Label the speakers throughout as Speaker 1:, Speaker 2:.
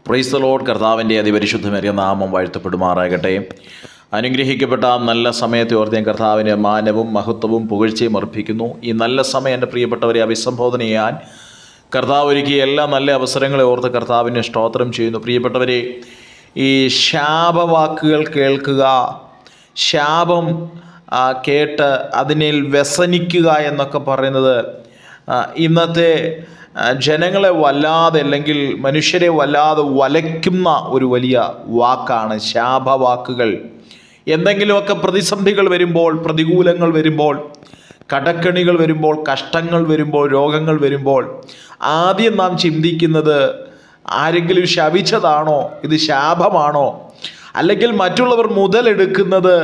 Speaker 1: Praise the Lord. കർത്താവിൻ്റെ അതിപരിശുദ്ധമേറിയ നാമം വാഴ്ത്തപ്പെടുമാറാകട്ടെ. അനുഗ്രഹിക്കപ്പെട്ട നല്ല സമയത്തെ ഓർത്ത് ഞാൻ കർത്താവിന് മാനവും മഹത്വവും പുകഴ്ചയും അർപ്പിക്കുന്നു. ഈ നല്ല സമയം എൻ്റെ പ്രിയപ്പെട്ടവരെ അഭിസംബോധന ചെയ്യാൻ കർത്താവ് ഒരുക്കിയ എല്ലാ നല്ല അവസരങ്ങളെ ഓർത്ത് കർത്താവിന് സ്തോത്രം ചെയ്യുന്നു. പ്രിയപ്പെട്ടവരെ, ഈ ശാപവാക്കുകൾ കേൾക്കുക, ശാപം കേട്ട് അതിനിൽ വ്യസനിക്കുക എന്നൊക്കെ പറയുന്നത് ഇന്നത്തെ ജനങ്ങളെ വല്ലാതെ, അല്ലെങ്കിൽ മനുഷ്യരെ വല്ലാതെ വലയ്ക്കുന്ന ഒരു വലിയ വാക്കാണ് ശാപവാക്കുകൾ. എന്തെങ്കിലുമൊക്കെ പ്രതിസന്ധികൾ വരുമ്പോൾ, പ്രതികൂലങ്ങൾ വരുമ്പോൾ, കടക്കണികൾ വരുമ്പോൾ, കഷ്ടങ്ങൾ വരുമ്പോൾ, രോഗങ്ങൾ വരുമ്പോൾ ആദ്യം നാം ചിന്തിക്കുന്നത് ആരെങ്കിലും ശപിച്ചതാണോ, ഇത് ശാപമാണോ, അല്ലെങ്കിൽ മറ്റുള്ളവർ മുതലെടുക്കുന്നത്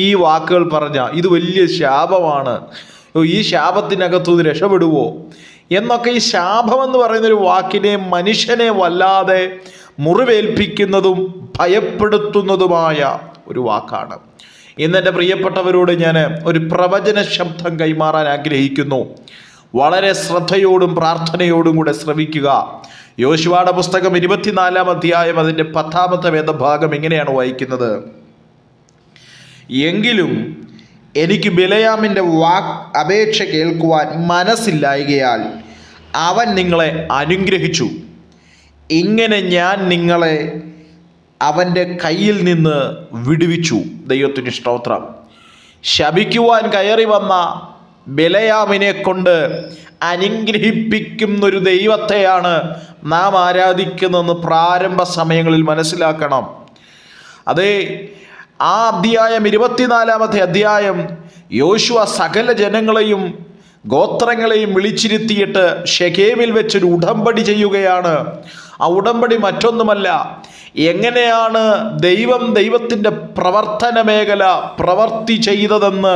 Speaker 1: ഈ വാക്കുകൾ പറഞ്ഞ ഇത് വലിയ ശാപമാണ്, ഈ ശാപത്തിനകത്തുനിന്ന് രക്ഷപ്പെടുവോ എന്നൊക്കെ. ഈ ശാപമെന്ന് പറയുന്നൊരു വാക്കിനെ മനുഷ്യനെ വല്ലാതെ മുറിവേൽപ്പിക്കുന്നതും ഭയപ്പെടുത്തുന്നതുമായ ഒരു വാക്കാണ്. ഇന്നെൻ്റെ പ്രിയപ്പെട്ടവരോട് ഞാൻ ഒരു പ്രവചന ശബ്ദം കൈമാറാൻ ആഗ്രഹിക്കുന്നു. വളരെ ശ്രദ്ധയോടും പ്രാർത്ഥനയോടും കൂടെ ശ്രവിക്കുക. യോശുവയുടെ പുസ്തകം 24-ാം അധ്യായം അതിൻ്റെ 10-ാമത്തെ വേദഭാഗം ഇങ്ങനെയാണ് വായിക്കുന്നത്: എങ്കിലും എനിക്ക് ബിലയാമിൻ്റെ അപേക്ഷ കേൾക്കുവാൻ മനസ്സില്ലായകയാൽ അവൻ നിങ്ങളെ അനുഗ്രഹിച്ചു. ഇങ്ങനെ ഞാൻ നിങ്ങളെ അവൻ്റെ കയ്യിൽ നിന്ന് വിടുവിച്ചു. ദൈവത്തിന് സ്തോത്രം. ശപിക്കുവാൻ കയറി വന്ന ബിലയാമിനെ കൊണ്ട് അനുഗ്രഹിപ്പിക്കുന്നൊരു ദൈവത്തെയാണ് നാം ആരാധിക്കുന്നതെന്ന് പ്രാരംഭ സമയങ്ങളിൽ മനസ്സിലാക്കണം. അതേ, ആ അധ്യായം 24-ാമത്തെ അധ്യായം യോശുവ സകല ജനങ്ങളെയും ഗോത്രങ്ങളെയും വിളിച്ചിരുത്തിയിട്ട് ഷെഖേമിൽ വെച്ചൊരു ഉടമ്പടി ചെയ്യുകയാണ്. ആ ഉടമ്പടി മറ്റൊന്നുമല്ല, എങ്ങനെയാണ് ദൈവത്തിൻ്റെ പ്രവർത്തന മേഖല പ്രവർത്തി ചെയ്തതെന്ന്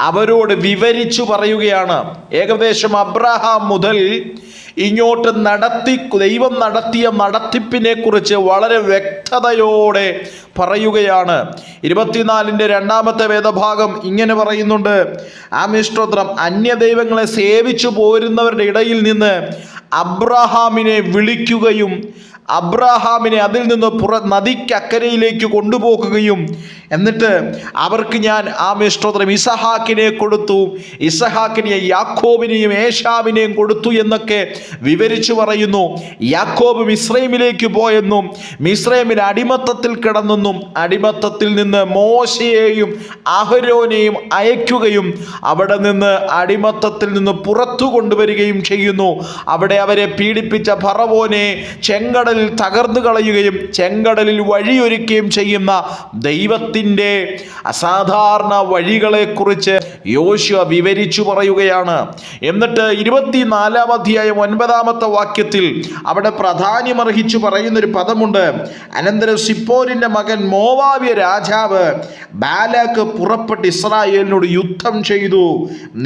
Speaker 1: അവരോട് വിവരിച്ചു പറയുകയാണ്. ഏകദേശം അബ്രഹാം മുതൽ ഇങ്ങോട്ട് ദൈവം നടത്തിയ നടത്തിപ്പിനെ കുറിച്ച് വളരെ വ്യക്തതയോടെ പറയുകയാണ്. 24-ന്റെ 2-ാമത്തെ വേദഭാഗം ഇങ്ങനെ പറയുന്നുണ്ട്: ആമിഷ്ടോത്രം അന്യദൈവങ്ങളെ സേവിച്ചു പോരുന്നവരുടെ ഇടയിൽ നിന്ന് അബ്രഹാമിനെ വിളിക്കുകയും അബ്രഹാമിനെ അതിൽ നിന്ന് നദിക്കക്കരയിലേക്ക് കൊണ്ടുപോകുകയും എന്നിട്ട് അവർക്ക് ഞാൻ ആമിഷ്ടോത്രം ഇസഹാക്കിനെ കൊടുത്തു, ഇസഹാക്കിനെ യാക്കോബിനെയും ഏശാവിനെയും കൊടുത്തു എന്നൊക്കെ വിവരിച്ചു പറയുന്നു. യാക്കോബ് മിസ്രൈമിലേക്ക് പോയെന്നും മിസ്രൈമിൽ അടിമത്തത്തിൽ കിടന്നെന്നും അടിമത്തത്തിൽ നിന്ന് മോശയെയും അഹരോനെയും അയക്കുകയും അവിടെ നിന്ന് അടിമത്തത്തിൽ നിന്ന് പുറത്തു കൊണ്ടുവരികയും ചെയ്യുന്നു. അവിടെ അവരെ പീഡിപ്പിച്ച ഫറവോനെ ചെങ്കടലിൽ തകർന്നു കളയുകയും ചെങ്കടലിൽ വഴിയൊരുക്കുകയും ചെയ്യുന്ന ദൈവത്തിൻ്റെ അസാധാരണ വഴികളെക്കുറിച്ച് യോശുവ വിവരിച്ചു പറയുകയാണ്. എന്നിട്ട് 24-ാം അധ്യായം 9-ാമത്തെ വാക്യത്തിൽ അവിടെ പ്രാധാന്യമർഹിച്ചു പറയുന്നൊരു പദമുണ്ട്: അനന്തരം സിപ്പോരിൻ്റെ മകൻ മോവാബ്യ രാജാവ് ബാലാക്ക് പുറപ്പെട്ട് ഇസ്രായേലിനോട് യുദ്ധം ചെയ്തു.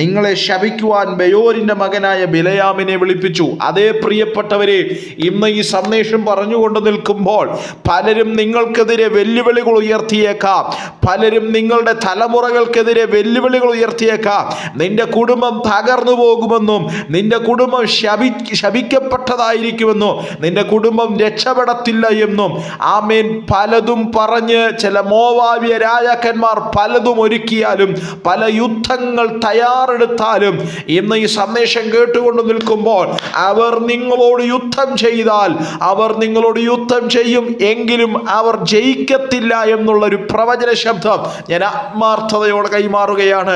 Speaker 1: നിങ്ങളെ ശപിക്കുവാൻ ബയോരിൻ്റെ മകനായ ബിലയാമിനെ വിളിപ്പിച്ചു. അതേ പ്രിയപ്പെട്ടവരെ, ഇന്ന് ഈ സന്ദേശം പറഞ്ഞുകൊണ്ട് നിൽക്കുമ്പോൾ പലരും നിങ്ങൾക്കെതിരെ വെല്ലുവിളികൾ ഉയർത്തിയേക്കാം. പലരും നിങ്ങളുടെ തലമുറകൾക്കെതിരെ വെല്ലുവിളികൾ ഉയർത്തിയേക്കാം. നിന്റെ കുടുംബം തകർന്നു പോകുമെന്നും നിന്റെ കുടുംബം ശപിക്കപ്പെട്ടതായിരിക്കുമെന്നും നിന്റെ കുടുംബം രക്ഷപ്പെടത്തില്ല എന്നും ആമേൻ പലതും പറഞ്ഞ് ചില മോവാബ്യ രാജാക്കന്മാർ പലതും ഒരുക്കിയാലും പല യുദ്ധങ്ങൾ തയ്യാറെടുത്താലും ഇന്ന് ഈ സന്ദേശം കേട്ടുകൊണ്ട് നിൽക്കുമ്പോൾ അവർ നിങ്ങളോട് യുദ്ധം ചെയ്താൽ അവർ നിങ്ങളോട് യുദ്ധം ചെയ്യും, എങ്കിലും അവർ ജയിക്കത്തില്ല എന്നുള്ളൊരു പ്രവചന ശബ്ദം ഞാൻ ആത്മാർത്ഥതയോടെ കൈമാറുകയാണ്.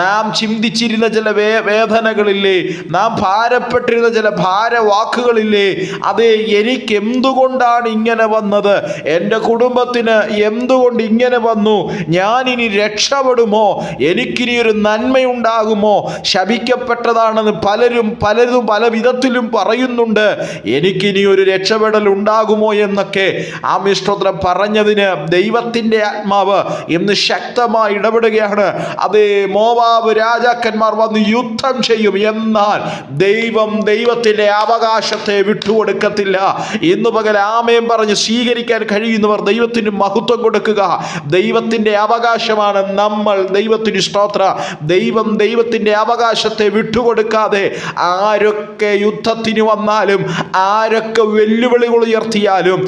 Speaker 1: നാം ചിന്തിച്ചിരുന്ന ചില വേദനകളില്ലേ, നാം ഭാരപ്പെട്ടിരുന്ന ചില ഭാരവാക്കുകളില്ലേ, അതെ, എനിക്ക് എന്തുകൊണ്ടാണ് ഇങ്ങനെ വന്നത്, എൻ്റെ കുടുംബത്തിന് എന്തുകൊണ്ട് ഇങ്ങനെ വന്നു, ഞാനിനി രക്ഷപ്പെടുമോ, എനിക്കിനി ഒരു നന്മയുണ്ടാകുമോ, ശപിക്കപ്പെട്ടതാണെന്ന് പലരും പല വിധത്തിലും പറയുന്നുണ്ട്, എനിക്കിനി ഒരു രക്ഷപ്പെടൽ ഉണ്ടാകുമോ എന്നൊക്കെ ആമിഷ്ടോത്രം പറഞ്ഞതിന് ദൈവത്തിൻ്റെ ആത്മാവ് ഇന്ന് ശക്തമായി ഇടപെടുകയാണ്. അതേ, മോവാബ് രാജാക്കന്മാർ വന്ന് യുദ്ധം ചെയ്യും, എന്നാൽ ദൈവത്തിൻ്റെ അവകാശത്തെ വിട്ടുകൊടുക്കത്തില്ല. ഇന്ന് പകൽ ആമേൻ പറഞ്ഞ് സ്വീകരിക്കാൻ കഴിയുന്നവർ ദൈവത്തിന് മഹത്വം കൊടുക്കുക. ദൈവത്തിൻ്റെ അവകാശമാണ് നമ്മൾ. ദൈവത്തിന് സ്തോത്ര. ദൈവത്തിൻ്റെ അവകാശത്തെ വിട്ടുകൊടുക്കാതെ ആരൊക്കെ യുദ്ധം യുദ്ധത്തിന് വന്നാലും ആരൊക്കെ വെല്ലുവിളികൾ ഉയർത്തിയാലും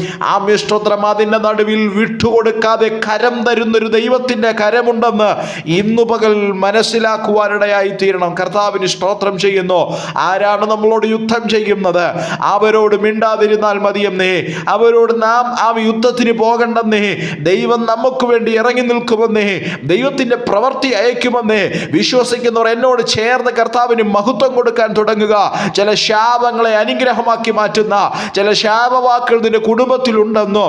Speaker 1: സ്തോത്രം അതിൻ്റെ നടുവിൽ വിട്ടുകൊടുക്കാതെ കരം തരുന്നൊരു ദൈവത്തിൻ്റെ കരമുണ്ടെന്ന് ഇന്നു പകൽ മനസ്സിലാക്കുവാനിടയായി തീരണം. കർത്താവിന് സ്തോത്രം ചെയ്യുന്നു. ആരാണ് നമ്മളോട് യുദ്ധം ചെയ്യുന്നത്? അവരോട് മിണ്ടാതിരുന്നാൽ മതിയെന്നേ, അവരോട് നാം ആ യുദ്ധത്തിന് പോകണ്ടെന്നേ, ദൈവം നമുക്ക് വേണ്ടി ഇറങ്ങി നിൽക്കുമെന്നേ, ദൈവത്തിൻ്റെ പ്രവൃത്തി അയക്കുമെന്നേ വിശ്വസിക്കുന്നവർ എന്നോട് ചേർന്ന് കർത്താവിന് മഹത്വം കൊടുക്കാൻ തുടങ്ങുക. ചില ശാപങ്ങളെ അനുഗ്രഹമാക്കി മാറ്റുന്ന ചില ശാപവാക്കുകൾ നിന്റെ കുടുംബത്തിലുണ്ടെന്നോ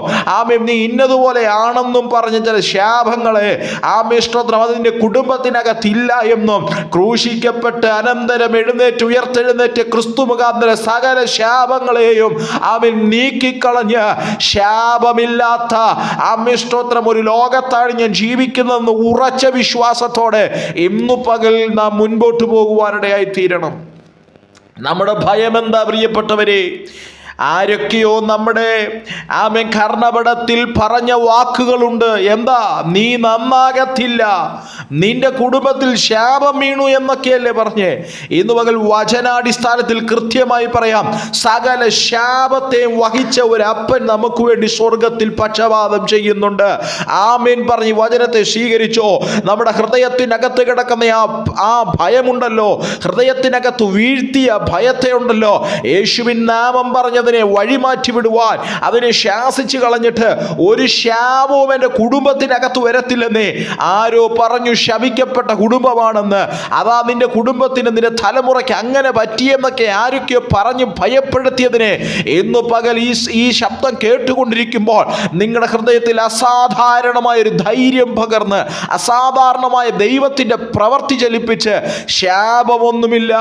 Speaker 1: നീ ഇന്നതുപോലെ ആണെന്നും പറഞ്ഞ ചില ശാപങ്ങളെ സ്തോത്രം അതിൻ്റെ കുടുംബത്തിനകത്തില്ല എന്നും ക്രൂശിക്കപ്പെട്ട് അനന്തരം ഉയർത്തെഴുന്നേറ്റ് ക്രിസ്തു മുഖാന്തര സകല ശാപങ്ങളെയും നീക്കിക്കളഞ്ഞ് ശാപമില്ലാത്ത സ്തോത്രം ഒരു ലോകത്താണ് ഞാൻ ജീവിക്കുന്നതെന്ന് ഉറച്ച വിശ്വാസത്തോടെ ഇന്നു പകൽ നാം മുൻപോട്ട് പോകുവാനിടയായി തീരണം. നമ്മുടെ ഭയം എന്താ പ്രിയപ്പെട്ടവരെ? ആരൊക്കെയോ നമ്മുടെ കർണപടത്തിൽ പറഞ്ഞ വാക്കുകളുണ്ട്. എന്താ? നീ നന്നാകത്തില്ല, നിന്റെ കുടുംബത്തിൽ ശാപം വീണു എന്നൊക്കെയല്ലേ പറഞ്ഞേ? ഇന്ന് പകൽ വചനാടിസ്ഥാനത്തിൽ കൃത്യമായി പറയാം, സകല ശാപത്തെയും വഹിച്ച ഒരു അപ്പൻ നമുക്ക് വേണ്ടി സ്വർഗത്തിൽ പക്ഷപാതം ചെയ്യുന്നുണ്ട്. ആമേൻ പറഞ്ഞ് വചനത്തെ സ്വീകരിച്ചോ? നമ്മുടെ ഹൃദയത്തിനകത്ത് കിടക്കുന്ന ആ ഭയമുണ്ടല്ലോ, ഹൃദയത്തിനകത്ത് വീഴ്ത്തിയ ഭയത്തെ ഉണ്ടല്ലോ, യേശുവിൻ നാമം പറഞ്ഞത് വഴിമാറ്റി വിടുവാൻ, അതിനെ ശാസിച്ചു കളഞ്ഞിട്ട് ഒരു ശാപവും എൻ്റെ കുടുംബത്തിനകത്ത് വരത്തില്ലെന്നേ. ആരോ പറഞ്ഞു ശപിക്കപ്പെട്ട കുടുംബമാണെന്ന്. അതാ നിന്റെ കുടുംബത്തിന്, നിന്റെ തലമുറയ്ക്ക് അങ്ങനെ പറ്റിയെന്നൊക്കെ ആരൊക്കെയോ പറഞ്ഞ് ഭയപ്പെടുത്തിയതിനെ ഇന്ന് പകൽ ഈ ശബ്ദം കേട്ടുകൊണ്ടിരിക്കുമ്പോൾ നിങ്ങളുടെ ഹൃദയത്തിൽ അസാധാരണമായൊരു ധൈര്യം പകർന്ന്, അസാധാരണമായ ദൈവത്തിൻ്റെ പ്രവൃത്തി ചലിപ്പിച്ച്, ശാപമൊന്നുമില്ല,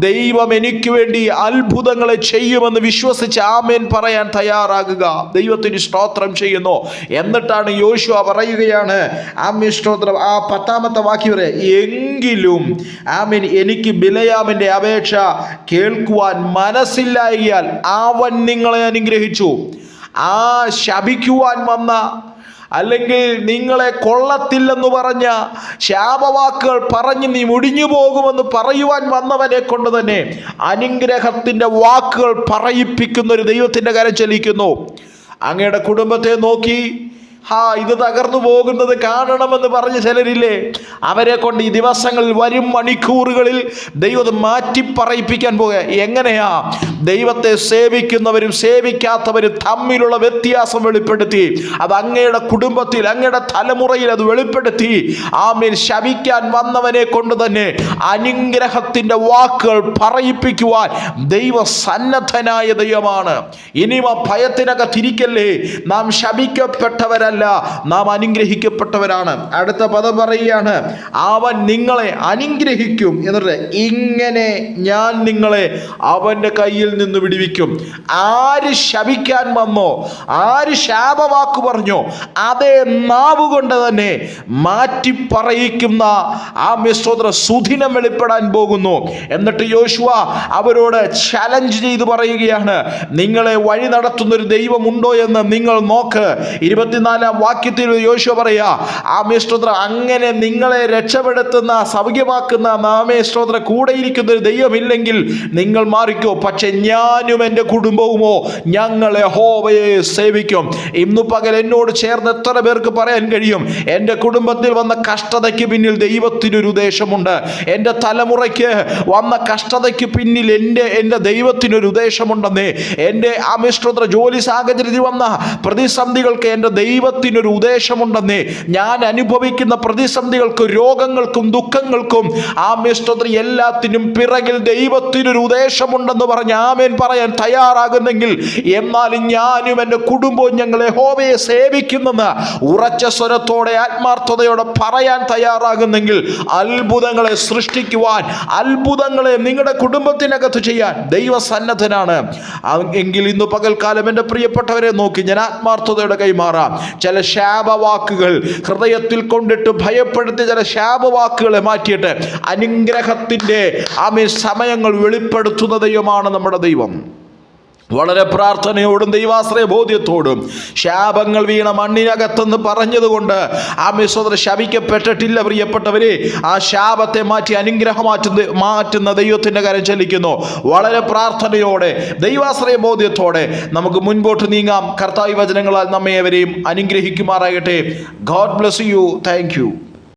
Speaker 1: ദൈവം എനിക്ക് വേണ്ടി അത്ഭുതങ്ങളെ ചെയ്യുമെന്ന് വിശ്വസിച്ച് ആമേൻ പറയാൻ തയ്യാറാകുക. ദൈവത്തിന് സ്തോത്രം ചെയ്യുന്നു. എന്നിട്ടാണ് യോശുവ പറയുകയാണ്, സ്തോത്രം, ആ 10ാമത്തെ വാക്യം വരെ, എങ്കിലും എനിക്ക് ബിലയാമിന്റെ അപേക്ഷ കേൾക്കുവാൻ മനസ്സില്ലായാൽ അവൻ നിങ്ങളെ അനുഗ്രഹിച്ചു. ആ ശപിക്കുവാൻ വന്ന, അല്ലെങ്കിൽ നിങ്ങളെ കൊള്ളത്തില്ലെന്ന് പറഞ്ഞ ശാപവാക്കുകൾ പറഞ്ഞ് നീ മുടിഞ്ഞു പോകുമെന്ന് പറയുവാൻ വന്നവനെ കൊണ്ട് തന്നെ അനുഗ്രഹത്തിൻ്റെ വാക്കുകൾ പറയിപ്പിക്കുന്ന ഒരു ദൈവത്തിൻ്റെ കരം ചലിക്കുന്നു. അങ്ങയുടെ കുടുംബത്തെ നോക്കി ഇത് തകർന്നു പോകുന്നത് കാണണമെന്ന് പറഞ്ഞ ചിലരില്ലേ, അവരെ കൊണ്ട് ഈ ദിവസങ്ങളിൽ വരും മണിക്കൂറുകളിൽ ദൈവം മാറ്റി പറയിപ്പിക്കാൻ പോകുക. എങ്ങനെയാ? ദൈവത്തെ സേവിക്കുന്നവരും സേവിക്കാത്തവരും തമ്മിലുള്ള വ്യത്യാസം വെളിപ്പെടുത്തി, അത് അങ്ങയുടെ കുടുംബത്തിൽ, അങ്ങയുടെ തലമുറയിൽ അത് വെളിപ്പെടുത്തി ശപിക്കാൻ വന്നവനെ കൊണ്ട് തന്നെ അനുഗ്രഹത്തിൻ്റെ വാക്കുകൾ പറയിപ്പിക്കുവാൻ ദൈവസന്നദ്ധനായ ദൈവമാണ്. ഇനിയും ആ ഭയത്തിനകത്തിരിക്കല്ലേ. നാം ശപിക്കപ്പെട്ടവരല്ല, നാം അനുഗ്രഹിക്കപ്പെട്ടവരാണ്. അടുത്ത പദം പറയുകയാണ്, അവൻ നിങ്ങളെ അനുഗ്രഹിക്കും എന്നിട്ട് ഇങ്ങനെ ഞാൻ നിങ്ങളെ അവന്റെ കയ്യിൽ നിന്ന് വിടുവിക്കും. ആര് ശപിക്കാൻ വന്നോ, ആര് ശാപവാക്ക് പറഞ്ഞോ, അതേ നാവുകൊണ്ട് തന്നെ മാറ്റി പറയിക്കുന്ന സുദിനം വെളിപ്പെടാൻ പോകുന്നു. എന്നിട്ട് യോശുവ അവരോട് ചലഞ്ച് ചെയ്ത് പറയുകയാണ്, നിങ്ങളെ വഴി നടത്തുന്നൊരു ദൈവമുണ്ടോ എന്ന് നിങ്ങൾ നോക്ക്. 24 വാക്യത്തിൽ യോശുവ പറയാ, അങ്ങനെ നിങ്ങളെ രക്ഷപ്പെടുത്തുന്ന, സൗഖ്യമാക്കുന്ന കൂടെ ഇരിക്കുന്ന ഒരു ദൈവമില്ലെങ്കിൽ നിങ്ങൾ മാറിക്കോ, പക്ഷെ ഞാനും എൻ്റെ കുടുംബവുമോ ഞങ്ങൾ യഹോവയെ സേവിക്കും. ഇന്നു പകൽ എന്നോട് ചേർന്ന് എത്ര പേർക്ക് പറയാൻ കഴിയും, എൻ്റെ കുടുംബത്തിൽ വന്ന കഷ്ടതയ്ക്ക് പിന്നിൽ ദൈവത്തിനൊരു ഉദ്ദേശമുണ്ട്. എൻ്റെ തലമുറയ്ക്ക് വന്ന കഷ്ടതയ്ക്ക് പിന്നിൽ എൻ്റെ ദൈവത്തിനൊരു ഉദ്ദേശമുണ്ടെന്നേ. എൻ്റെ ജോലി സാഹചര്യത്തിൽ വന്ന പ്രതിസന്ധികൾക്ക് എൻ്റെ ദൈവത്തിനൊരു ഉദ്ദേശമുണ്ടെന്നേ. ഞാൻ അനുഭവിക്കുന്ന പ്രതിസന്ധികൾക്കും രോഗങ്ങൾക്കും ദുഃഖങ്ങൾക്കും എല്ലാത്തിനും പിറകിൽ ദൈവത്തിനൊരു ഉദ്ദേശമുണ്ടെന്ന് പറഞ്ഞ് ആമേൻ പറയാൻ തയ്യാറാകുന്നെങ്കിൽ, എന്നാലും ഞാനും എൻ്റെ കുടുംബവും ഞങ്ങൾ യഹോവയെ സേവിക്കുന്നെന്ന് ഉറച്ച സ്വരത്തോടെ ആത്മാർത്ഥതയോടെ പറയാൻ തയ്യാറാകുന്നെങ്കിൽ, അത്ഭുതങ്ങളെ സൃഷ്ടിക്കുവാൻ, അത്ഭുതങ്ങളെ നിങ്ങളുടെ കുടുംബത്തിനകത്ത് ചെയ്യാൻ ദൈവസന്നദ്ധനാണ്. എങ്കിൽ ഇന്ന് പകൽക്കാലം എൻ്റെ പ്രിയപ്പെട്ടവരെ നോക്കി ഞാൻ ആത്മാർത്ഥതയോടെ കൈമാറാം. ചില ശാപവാക്കുകൾ ഹൃദയത്തിൽ കൊണ്ടിട്ട് ഭയപ്പെടുത്തി ചില ശാപവാക്കുകളെ മാറ്റിയിട്ട് അനുഗ്രഹത്തിൻ്റെ സമയങ്ങൾ വെളിപ്പെടുത്തുന്ന ദൈവമാണ് നമ്മുടെ ദൈവം. വളരെ പ്രാർത്ഥനയോടും ദൈവാശ്രയ ബോധ്യത്തോടും ശാപങ്ങൾ വീണ മണ്ണിനകത്തെന്ന് പറഞ്ഞതുകൊണ്ട് ആ മിശ്രത ശപിക്കപ്പെട്ടിട്ടില്ല. പ്രിയപ്പെട്ടവരെ, ആ ശാപത്തെ മാറ്റി മാറ്റുന്ന ദൈവത്തിൻ്റെ കരം ചലിക്കുന്നു. വളരെ പ്രാർത്ഥനയോടെ ദൈവാശ്രയ ബോധ്യത്തോടെ നമുക്ക് മുൻപോട്ട് നീങ്ങാം. കർത്താവ് വചനങ്ങളാൽ നമ്മെ ഏവരെയും അനുഗ്രഹിക്കുമാറാകട്ടെ. God bless you. Thank you.